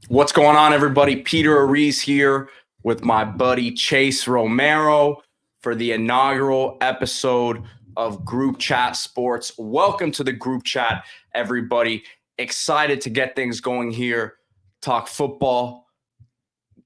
What's going on, everybody? Peter Ariz here with my buddy Chase Romero for the inaugural episode of Group Chat Sports. Welcome to the group chat, everybody. Excited to get things going here, talk football,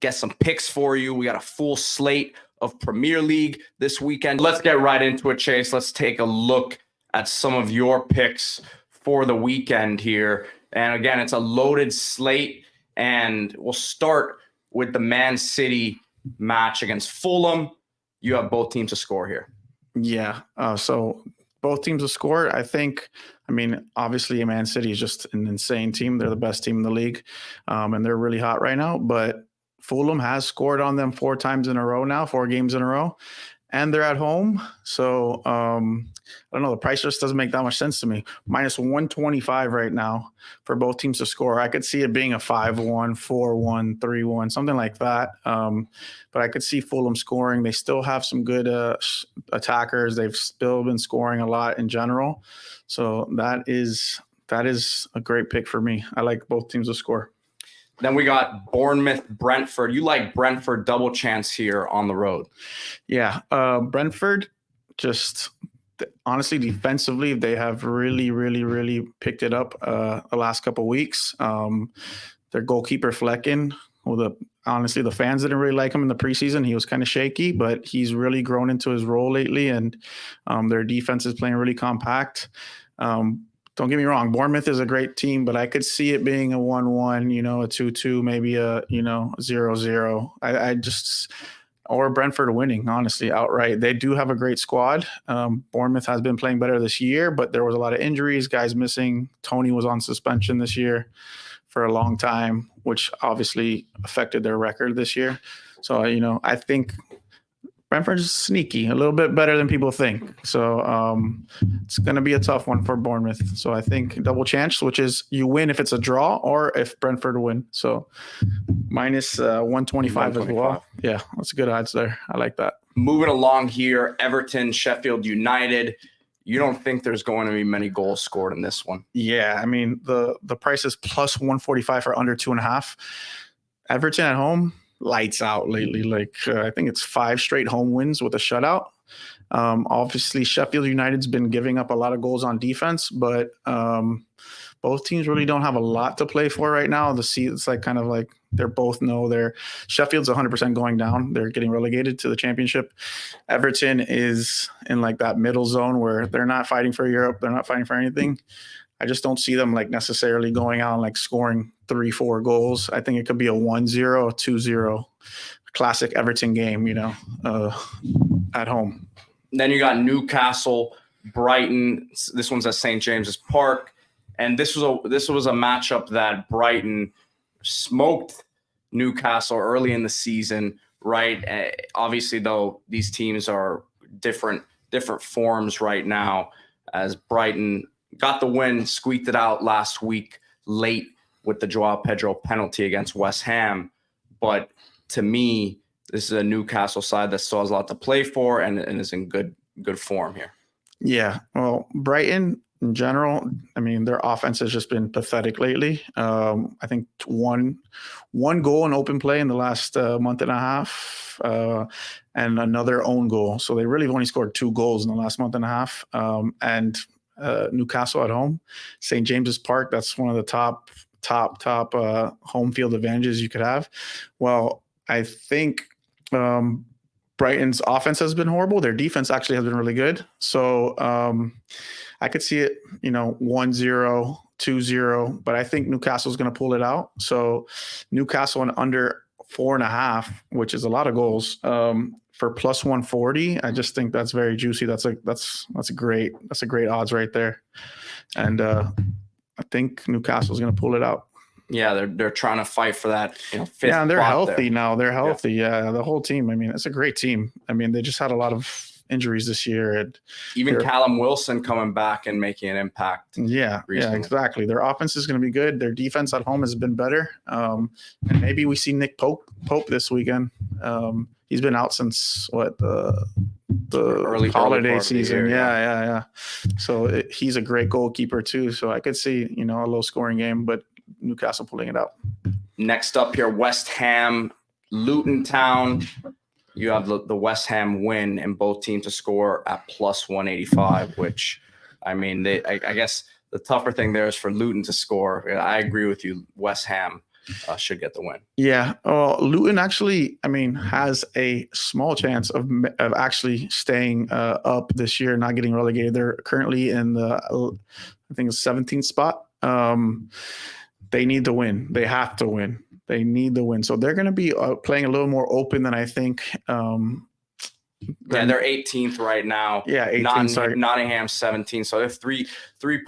get some picks for you. We got a full slate of Premier League this weekend. Let's get right into it, Chase. Let's take a look at some of your picks for the weekend here. And again, it's a loaded slate. And we'll start with the Man City match against Fulham. You have both teams to score here. Yeah. So both teams to score. Obviously, Man City is just an insane team. They're the best team in the league, and they're really hot right now. But Fulham has scored on them 4 games in a row, and they're at home. So I don't know. The price just doesn't make that much sense to me. Minus 125 right now for both teams to score. I could see it being a 5-1, 4-1, 3-1, something like that. But I could see Fulham scoring. They still have some good attackers. They've still been scoring a lot in general. So that is a great pick for me. I like both teams to score. Then we got Bournemouth-Brentford. You like Brentford double chance here on the road. Yeah. Brentford just honestly defensively, they have really picked it up the last couple of weeks. Their goalkeeper Flecken, honestly, the fans didn't really like him in the preseason. He was kind of shaky, but he's really grown into his role lately, and their defense is playing really compact. Don't get me wrong, Bournemouth is a great team, but I could see it being a 1-1, a 2-2, maybe a 0-0. Or Brentford winning, honestly, outright. They do have a great squad. Bournemouth has been playing better this year, but there was a lot of injuries, guys missing. Tony was on suspension this year for a long time, which obviously affected their record this year. So, I think Brentford's sneaky, a little bit better than people think. So it's going to be a tough one for Bournemouth. So I think double chance, which is you win if it's a draw or if Brentford win. So minus 125 as well. Yeah, that's good odds there. I like that. Moving along here, Everton, Sheffield United. You don't think there's going to be many goals scored in this one? Yeah, the price is plus 145 for under 2.5. Everton at home, lights out lately. I think it's 5 straight home wins with a shutout. Obviously, Sheffield United's been giving up a lot of goals on defense, but both teams really don't have a lot to play for right now. It's they're both know Sheffield's 100% going down. They're getting relegated to the championship. Everton is in that middle zone where they're not fighting for Europe. They're not fighting for anything. I just don't see them necessarily going out and scoring 3-4 goals. I think it could be a 1-0, 2-0, classic Everton game, at home. Then you got Newcastle, Brighton. This one's at St. James's Park, and this was a matchup that Brighton smoked Newcastle early in the season, right? Obviously, though, these teams are different forms right now, as Brighton got the win, squeaked it out last week late with the Joao Pedro penalty against West Ham. But to me, this is a Newcastle side that still has a lot to play for and is in good form here. Yeah. Well, Brighton in general, their offense has just been pathetic lately. I think one goal in open play in the last month and a half, and another own goal. So they really have only scored 2 goals in the last month and a half. And Newcastle at home, St. James's Park. That's one of the top home field advantages you could have. Well, I think Brighton's offense has been horrible. Their defense actually has been really good. So I could see it, 1-0, 2-0, but I think Newcastle's going to pull it out. So Newcastle and under 4.5, which is a lot of goals, for plus 140. I just think that's very juicy. That's a great odds right there. And I think Newcastle's going to pull it out. Yeah, they're trying to fight for that fifth. Yeah, and they're healthy there. now. They're healthy. Yeah, the whole team. It's a great team. They just had a lot of injuries this year, and even Callum Wilson coming back and making an impact. Yeah, exactly. Their offense is going to be good. Their defense at home has been better. And maybe we see Nick Pope this weekend. He's been out since the early holiday season. Year, yeah. So he's a great goalkeeper too. So I could see a low scoring game, but Newcastle pulling it out. Next up here, West Ham, Luton Town. You have the West Ham win and both teams to score at plus 185, which, I mean, I guess the tougher thing there is for Luton to score. I agree with you. West Ham should get the win. Yeah. Luton actually, I mean, has a small chance of actually staying up this year, not getting relegated. They're currently in the, I think, 17th spot. They need to win. They have to win. They need to win. So they're going to be playing a little more open than I think. They're 18th right now. Yeah, 18th. Nottingham 17th. So they're three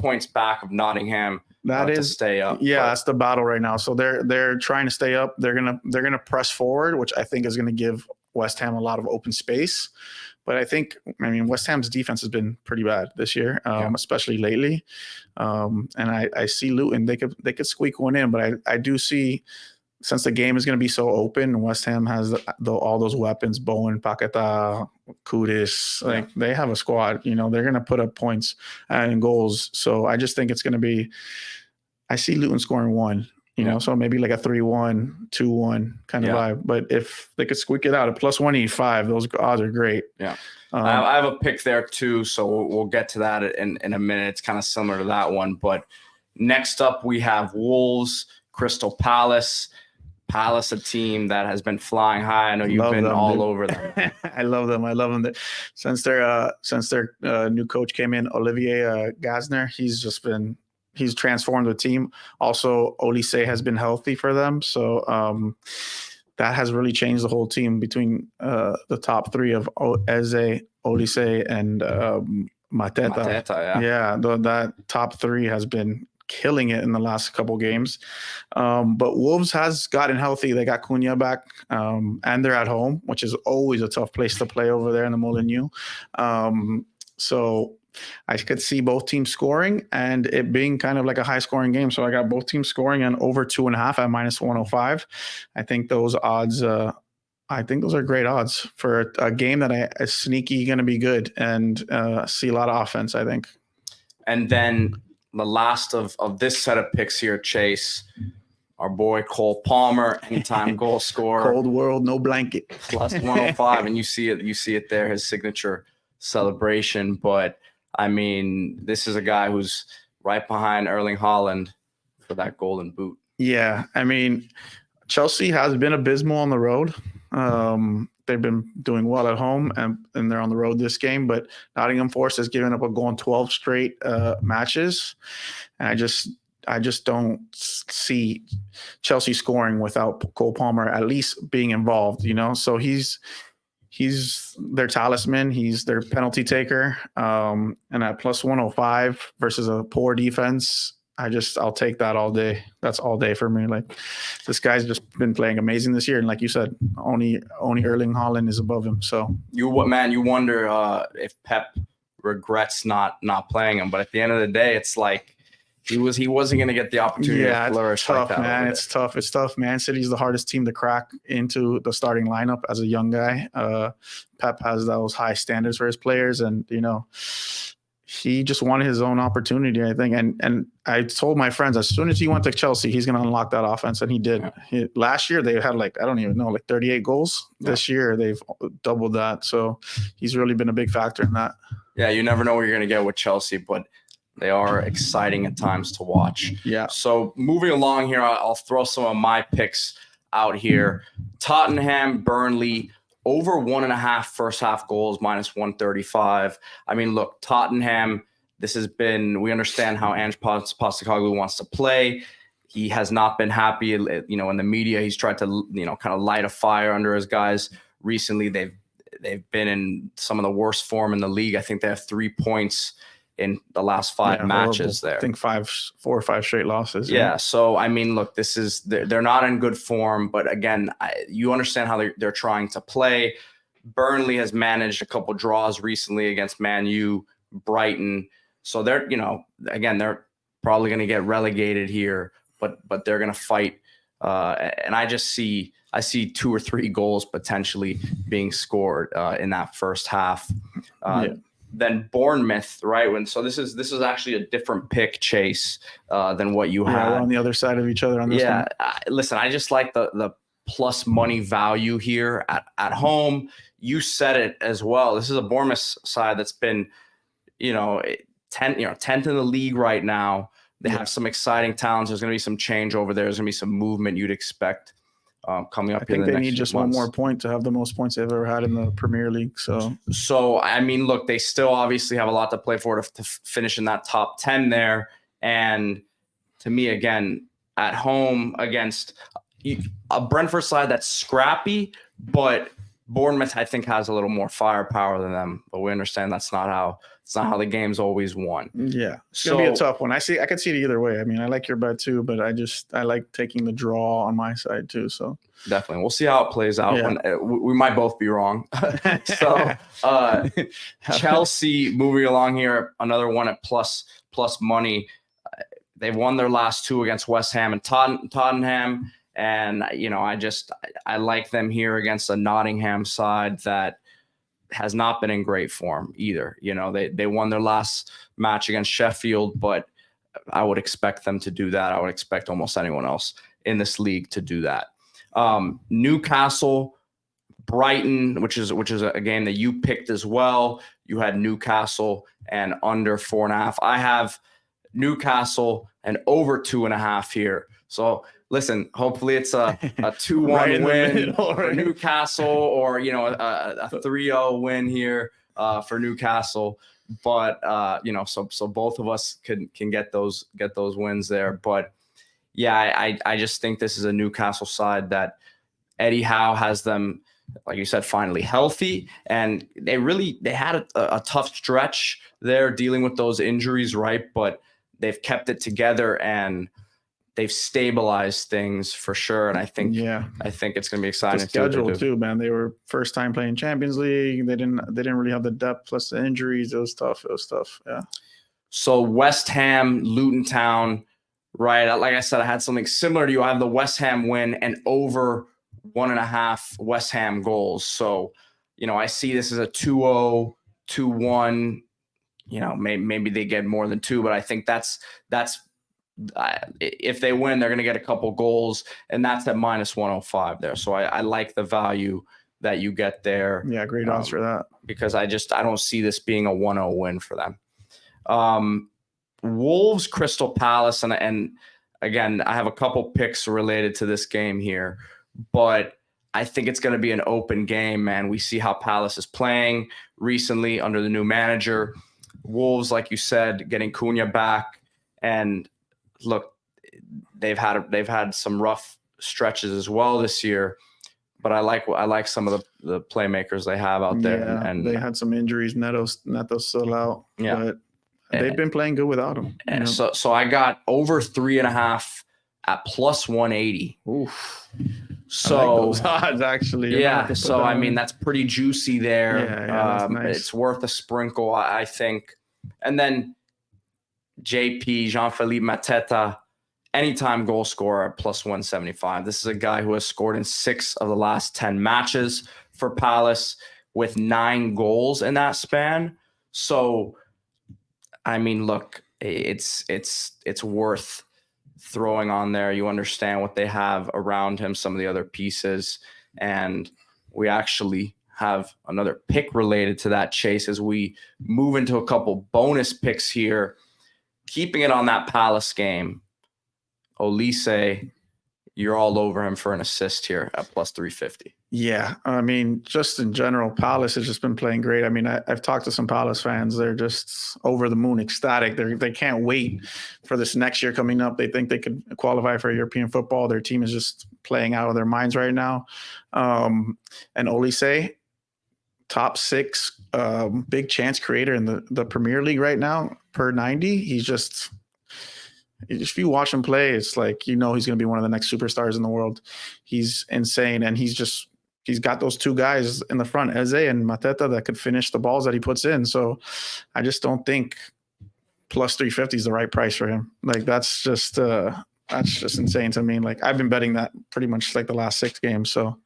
points back of Nottingham. That is to stay up. Yeah, that's the battle right now. So they're trying to stay up. They're gonna press forward, which I think is going to give West Ham a lot of open space. But I mean, West Ham's defense has been pretty bad this year, especially lately. And I see Luton, they could squeak one in, but I do see, since the game is going to be so open, West Ham has all those weapons, Bowen, Paqueta, Kudus, they have a squad, they're going to put up points and goals. So I just think it's going to be, I see Luton scoring one, so maybe like a 3-1, 2-1 kind of vibe. But if they could squeak it out at plus 185, those odds are great. Yeah. I have a pick there too, so we'll get to that in a minute. It's kind of similar to that one. But next up, we have Wolves, Crystal Palace. Palace, a team that has been flying high. I know you've been all over them. I love them. Since their new coach came in, Olivier Gazner, he's transformed the team. Also, Olise has been healthy for them, so that has really changed the whole team between the top three of Eze, Olise, and Mateta. Yeah, that top three has been killing it in the last couple games. But Wolves has gotten healthy. They got Cunha back, and they're at home, which is always a tough place to play over there in the Molineux. So I could see both teams scoring and it being kind of like a high scoring game. So I got both teams scoring and over 2.5 at minus 105. I think those odds, those are great odds for a game that is sneaky going to be good and see a lot of offense, I think. And then the last of this set of picks here, Chase, our boy Cole Palmer, anytime goal scorer. Cold world, no blanket. Plus 105, and you see it there, his signature celebration. But, I mean, this is a guy who's right behind Erling Haaland for that golden boot. Yeah, I mean, Chelsea has been abysmal on the road. They've been doing well at home, and they're on the road this game. But Nottingham Forest has given up a goal in 12 straight matches, and I just don't see Chelsea scoring without Cole Palmer at least being involved. So he's their talisman. He's their penalty taker, and at plus 105 versus a poor defense, I'll take that all day. That's all day for me. Like, this guy's just been playing amazing this year. And like you said, only Erling Haaland is above him. So you wonder if Pep regrets not playing him. But at the end of the day, it's like he wasn't going to get the opportunity to flourish. It's tough, like that, man. It's tough. It's tough. Man City's the hardest team to crack into the starting lineup as a young guy. Pep has those high standards for his players, and he just wanted his own opportunity, I think. And I told my friends, as soon as he went to Chelsea, he's going to unlock that offense. And he did. Last year, they had 38 goals. Yeah. This year, they've doubled that. So he's really been a big factor in that. Yeah, you never know what you're going to get with Chelsea, but they are exciting at times to watch. Yeah. So moving along here, I'll throw some of my picks out here. Tottenham, Burnley, over 1.5 first half goals, minus 135. I mean, look, Tottenham, we understand how Ange Postecoglou wants to play. He has not been happy, in the media. He's tried to, kind of light a fire under his guys. Recently, they've been in some of the worst form in the league. I think they have 3 points in the last 5 matches there. I think 4 or 5 straight losses. Yeah. So, I mean, look, they're not in good form, but again, you understand how they're trying to play. Burnley has managed a couple draws recently against Man U, Brighton. So they're probably going to get relegated here, but they're going to fight. And I see 2 or 3 goals potentially being scored in that first half. then Bournemouth, right? So this is actually a different pick, Chase, than what you had. Yeah, we're on the other side of each other on this one. Listen, I just like the plus money value here at home. You said it as well. This is a Bournemouth side that's been, 10th in the league right now. They have some exciting talents. There's going to be some change over there. There's going to be some movement you'd expect coming up. I think they need just one more point to have the most points they've ever had in the Premier League. So I mean, look, they still obviously have a lot to play for to finish in that top 10 there. And to me, again, at home against a Brentford side that's scrappy, but Bournemouth, I think, has a little more firepower than them. But we understand that's not how the game's always won. Yeah, it's gonna be a tough one. I could see it either way. I mean, I like your bet too, but I like taking the draw on my side too. So definitely, we'll see how it plays out. Yeah. When we might both be wrong. So Chelsea moving along here, another one at plus money. They've won their last two against West Ham and Tottenham. And, I like them here against a Nottingham side that has not been in great form either. They won their last match against Sheffield, but I would expect them to do that. I would expect almost anyone else in this league to do that. Newcastle, Brighton, which is a game that you picked as well. You had Newcastle and under 4.5. I have Newcastle and over 2.5 here. So listen, hopefully it's a 2-1 win for Newcastle, or a 3-0 win here for Newcastle. But so both of us can get those wins there. But yeah, I just think this is a Newcastle side that Eddie Howe has them, like you said, finally healthy, and they had a tough stretch there dealing with those injuries, right? But they've kept it together and they've stabilized things for sure. And I think it's going to be exciting. The schedule too, man. They were first time playing Champions League. They didn't really have the depth plus the injuries. It was tough. Yeah. So West Ham, Luton Town, right? Like I said, I had something similar to you. I have the West Ham win and over 1.5 West Ham goals. So, I see this as a 2-0, 2-1, maybe they get more than 2, but I think that's if they win, they're going to get a couple goals, and that's at minus 105 there. So I like the value that you get there. Yeah, great odds for that. Because I don't see this being a 1-0 win for them. Wolves, Crystal Palace, and again, I have a couple picks related to this game here, but I think it's going to be an open game, man. We see how Palace is playing recently under the new manager. Wolves, like you said, getting Cunha back, and look, they've had some rough stretches as well this year, but I like some of the playmakers they have out there. Yeah, and they had some injuries. Neto's still out. Yeah, but they've been playing good without him. And so I got over 3.5 at plus 180. Oof. So I like those odds, actually. Yeah. So I mean, that's pretty juicy there. Yeah, that's nice. It's worth a sprinkle, I think. And then JP, Jean-Philippe Mateta, anytime goal scorer at plus 175. This is a guy who has scored in 6 of the last 10 matches for Palace with 9 goals in that span. So, I mean, look, it's worth throwing on there. You understand what they have around him, some of the other pieces, and we actually have another pick related to that, Chase, as we move into a couple bonus picks here. Keeping it on that Palace game, Olise, you're all over him for an assist here at plus 350. Yeah, I mean, just in general, Palace has just been playing great. I mean, I've talked to some Palace fans. They're just over the moon, ecstatic. They can't wait for this next year coming up. They think they could qualify for European football. Their team is just playing out of their minds right now. And Olise, top 6 big chance creator in the Premier League right now per 90. He's just, if you watch him play, it's like, he's going to be one of the next superstars in the world. He's insane. And he's got those 2 guys in the front, Eze and Mateta, that could finish the balls that he puts in. So I just don't think plus 350 is the right price for him. Like, that's just That's just insane to me. Like I've been betting that pretty much like the last 6 games. So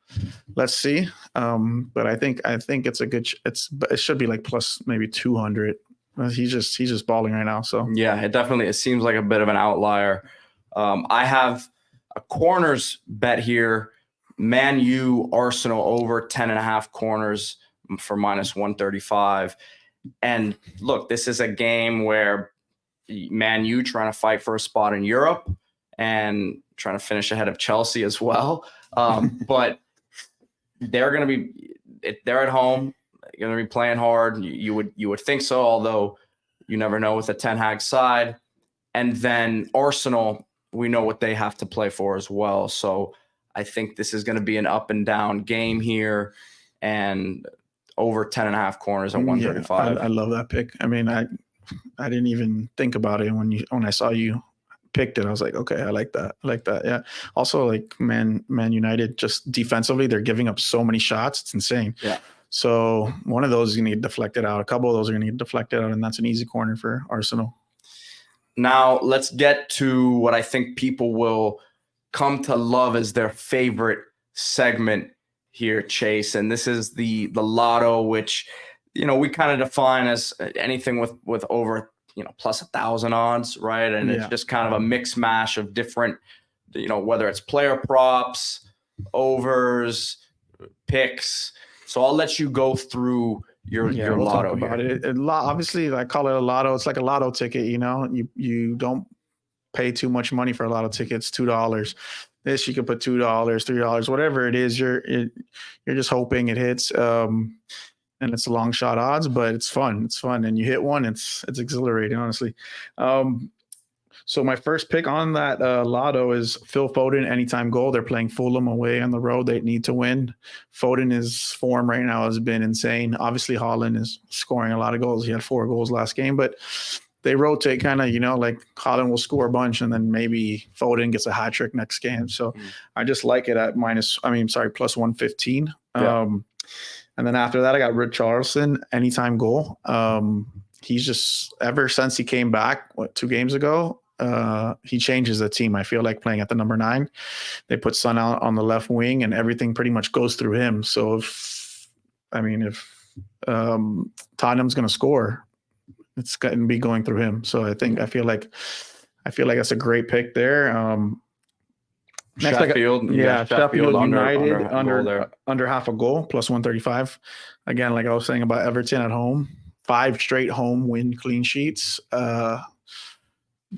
let's see. But I think it's a good. It should be like plus maybe 200. He's just balling right now. So yeah, it seems like a bit of an outlier. I have a corners bet here. Man U Arsenal over 10.5 corners for minus 135. And look, this is a game where Man U trying to fight for a spot in Europe and trying to finish ahead of Chelsea as well. But they're at home. They're going to be playing hard. You would think so, although you never know with the Ten Hag side. And then Arsenal, we know what they have to play for as well. So I think this is going to be an up and down game here, and over 10.5 corners at 135. Yeah, I love that pick. I mean, I didn't even think about it when I saw you picked it. I was like, okay, I like that. Yeah. Also, like Man United, just defensively, they're giving up so many shots. It's insane. Yeah. So one of those is going to get deflected out. A couple of those are going to get deflected out, and that's an easy corner for Arsenal. Now let's get to what I think people will come to love as their favorite segment here, Chase. And this is the lotto, which, we kind of define as anything with over, plus 1,000 odds, right? And it's just kind of a mix mash of different, whether it's player props, overs, picks. So I'll let you go through your lotto about here. It. Obviously, I call it a lotto. It's like a lotto ticket. You don't pay too much money for a lotto ticket. It's $2. This you can put $2, $3, whatever it is. You're just hoping it hits. And it's long shot odds, but it's fun. It's fun, and you hit one. It's exhilarating, honestly. So my first pick on that lotto is Phil Foden, anytime goal. They're playing Fulham away on the road. They need to win. Foden's form right now has been insane. Obviously, Haaland is scoring a lot of goals. He had 4 goals last game, but they rotate kind of, like Haaland will score a bunch, and then maybe Foden gets a hat trick next game. So I just like it at plus 115. Yeah. And then after that, I got Richarlison, anytime goal. He's just, ever since he came back, 2 games ago, he changes the team. I feel like playing at the number 9. They put Son out on the left wing, and everything pretty much goes through him. So if Tottenham's going to score, it's going to be going through him. So I feel like that's a great pick there. Sheffield, Sheffield United under half a goal, plus 135. Again, like I was saying about Everton at home, 5 straight home win clean sheets.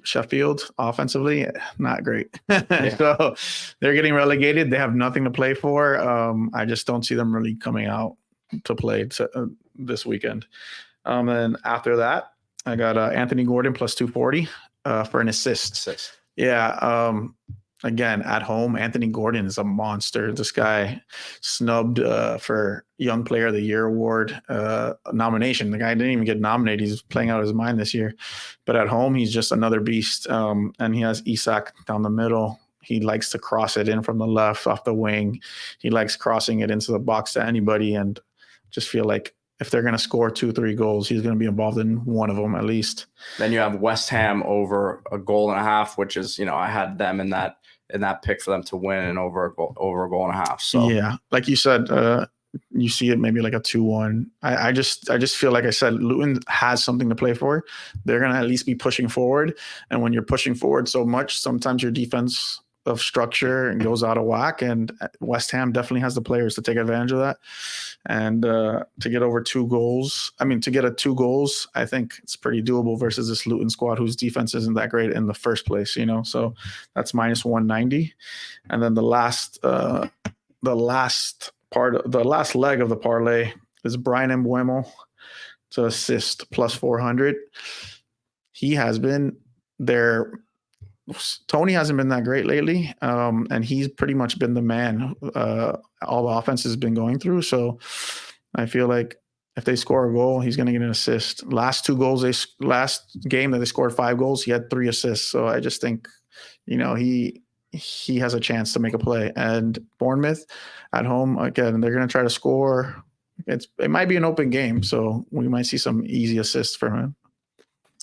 Sheffield offensively, not great. So they're getting relegated. They have nothing to play for. I just don't see them really coming out to play this weekend. And after that, I got Anthony Gordon plus 240 for an assist. Yeah. Again, at home, Anthony Gordon is a monster. This guy snubbed for Young Player of the Year award nomination. The guy didn't even get nominated. He's playing out of his mind this year. But at home, he's just another beast. And he has Isak down the middle. He likes to cross it in from the left off the wing. He likes crossing it into the box to anybody. And just feel like if they're going to score 2-3 goals, he's going to be involved in one of them at least. Then you have West Ham over a goal and a half, which is, I had them in that pick for them to win and over a goal and a half. So yeah, like you said, you see it maybe like a 2-1. I just feel like I said, Luton has something to play for. They're going to at least be pushing forward. And when you're pushing forward so much, sometimes your defense of structure and goes out of whack, and West Ham definitely has the players to take advantage of that. And to get over 2 goals, to get 2 goals, I think it's pretty doable versus this Luton squad whose defense isn't that great in the first place, so that's minus 190. And then the last leg of the parlay is Brian Mbeumo to assist plus 400. He has been there. Tony hasn't been that great lately, and he's pretty much been the man all the offense has been going through. So I feel like if they score a goal, he's going to get an assist. Last game that they scored 5 goals, he had 3 assists. So I just think, he has a chance to make a play. And Bournemouth at home, again, they're going to try to score. It might be an open game, so we might see some easy assists from him.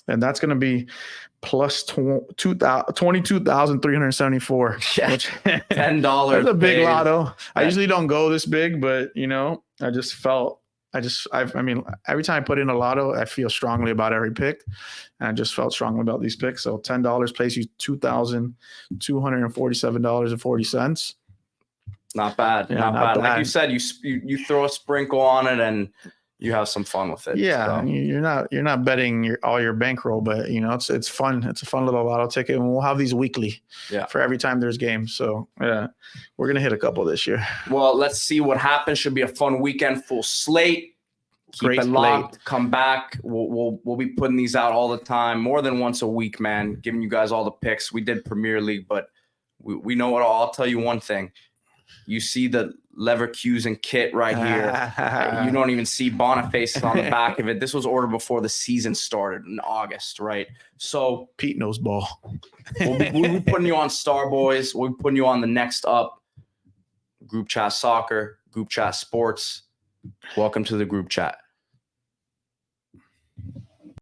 and that's going to be plus 22,374. Yeah, Which $10. That's a big paid. lotto. I usually don't go this big, but I just felt. I mean, every time I put in a lotto, I feel strongly about every pick, and I just felt strongly about these picks. So $10 pays you $2,247.40. Not bad. Yeah, not not bad. Like bad. you said, you throw a sprinkle on it and you have some fun with it. Yeah, So. you're not betting all your bankroll, but it's fun. It's a fun little lotto ticket, and we'll have these weekly. Yeah. For every time there's games. So yeah, we're gonna hit a couple this year. Well, let's see what happens. Should be a fun weekend. Full slate. Keep Great it locked. Come back. We'll be putting these out all the time, more than once a week, man. Giving you guys all the picks. We did Premier League, but we know it all. I'll tell you one thing. You see the Leverkusen kit right here. You don't even see Boniface on the back of it. This was ordered before the season started in August, right? So Pete knows ball. we'll be putting you on Star Boys. We'll be putting you on the next up. Group Chat Soccer, Group Chat Sports. Welcome to the Group Chat.